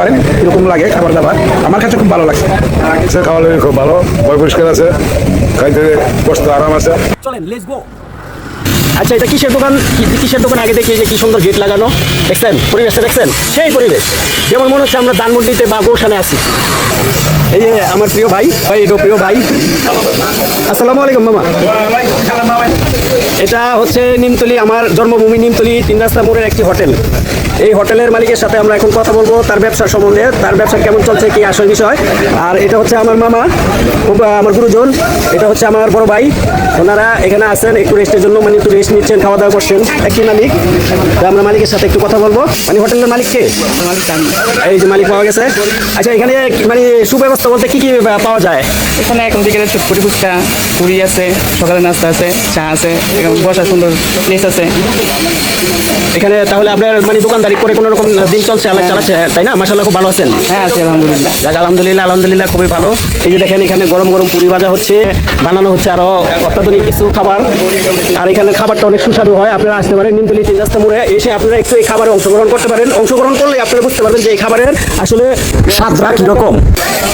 পারেন এরকম লাগে খাবার দাবার। আমার কাছে খুব ভালো লাগছে। খাওয়া লাগে খুব ভালো, পরিষ্কার আছে, খাইতে বসতে আরাম আছে। চলেন লেটস গো। আচ্ছা, এটা কিসের দোকান? কিসের দোকান? আগে দেখি যে কি সুন্দর গেট লাগানো, দেখছেন পরিবেশটা? দেখছেন সেই পরিবেশ, যেমন মনে হচ্ছে আমরা ধানমন্ডিতে বা গোশানে আছি। এই যে আমার প্রিয় ভাই, এটা প্রিয় ভাই। আসসালামু আলাইকুম মামা। এটা হচ্ছে নিমতলি, আমার জন্মভূমি নিমতলি 3 রাস্তা মোড়ের একটি হোটেল। এই হোটেলের মালিকের সাথে আমরা এখন কথা বলবো তার ব্যবসার সম্বন্ধে, তার ব্যবসা কেমন চলছে, কি আসল বিষয়। আর এটা হচ্ছে আমার মামা, আমার গুরুজন। এটা হচ্ছে আমার বড় ভাই। ওনারা এখানে আছেন একটু রেস্টের জন্য, মানে একটু রেস্ট নিচ্ছেন, খাওয়া দাওয়া করছেন। একই মালিক। তো আমরা মালিকের সাথে একটু কথা বলবো। মানে হোটেলের মালিক কে? এই যে মালিক পাওয়া গেছে। আচ্ছা, এখানে মানে সুব্যবস্থা বলতে কি কি পাওয়া যায়? এখানে এখন বিকেলে চটপটি ফুচকা, পুরি আছে, সকালে নাস্তা আছে, চা আছে, এখন বসার সুন্দর প্লেস আছে। এখানে তাহলে আপনার মানে দোকানদারি করে কোনো রকম দিন চলছে, আলাদা চালাচ্ছে, তাই না? মাশাআল্লাহ, খুব ভালো আছেন। হ্যাঁ আছি আলহামদুলিল্লাহ। যাক, আলহামদুলিল্লাহ, আলহামদুলিল্লাহ, খুবই ভালো। এই যে দেখেন, এখানে গরম গরম পুরি ভাজা হচ্ছে, বানানো হচ্ছে আরো অত্যাধুনিক কিছু খাবার। আর এখানে খাবারটা অনেক সুস্বাদু হয়। আপনারা আসতে পারেন নিমতলি 3 রাস্তা মোড়ে, এসে আপনারা একটু এই খাবারে অংশগ্রহণ করতে পারেন। অংশগ্রহণ করলে আপনারা বুঝতে পারবেন যে এই খাবারের আসলে স্বাদটা কিরকম।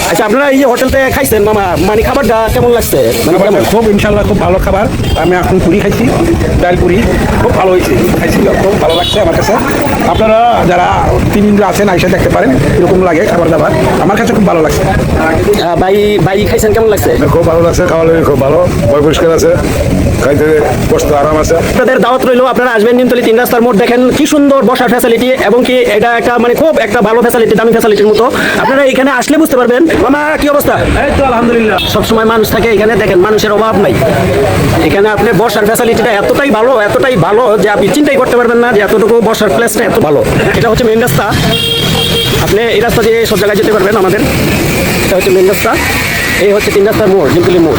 আচ্ছা, আপনারা এই যে হোটেলতে খাইছেন মামা, মানে খাবারটা কেমন লাগছে? মানে কেমন? খুব ইনশাল্লাহ খুব ভালো খাবার। আমি এখন পুরি খাইছি, ডাল পুরি খুব ভালো হয়েছে, খাইছি, খুব ভালো লাগছে আমার কাছে। আপনারা যারা 3 দিন আছেন আইসা দেখতে পারেন এরকম লাগে খাবার দাবার। আমার কাছে খুব ভালো লাগছে। ভাই খাইছেন, কেমন লাগছে? খুব ভালো লাগছে, খাওয়া লাগে খুব ভালো, পরিষ্কার আছে, খাইতে বসতে আরাম আছে। আপনাদের দাওয়াত রইলো, আপনারা আসবেন নিমতলি 3 রাস্তার মোড়। দেখেন কি সুন্দর বসার ফ্যাসিলিটি, এবং কি এটা একটা মানে খুব একটা ভালো ফ্যাসিলিটি, দামি ফ্যাসিলিটির মতো। আপনারা এখানে আসলে বুঝতে পারবেন। মামা, কি অবস্থা? এই তো আলহামদুলিল্লাহ। সবসময় মানুষ থাকে এখানে, দেখেন মানুষের অভাব নাই। এখানে আপনি বসার ফ্যাসিলিটিটা এতটাই ভালো যে আপনি চিন্তাই করতে পারবেন না যে এতটুকু বসার প্লেসটা এত ভালো। এটা হচ্ছে মেন রাস্তা। আপনি এই রাস্তা দিয়ে সব জায়গায় যেতে পারবেন আমাদের। এটা হচ্ছে মেন রাস্তা। এই হচ্ছে 3 রাস্তার মোড়, নিমতলি মোড়।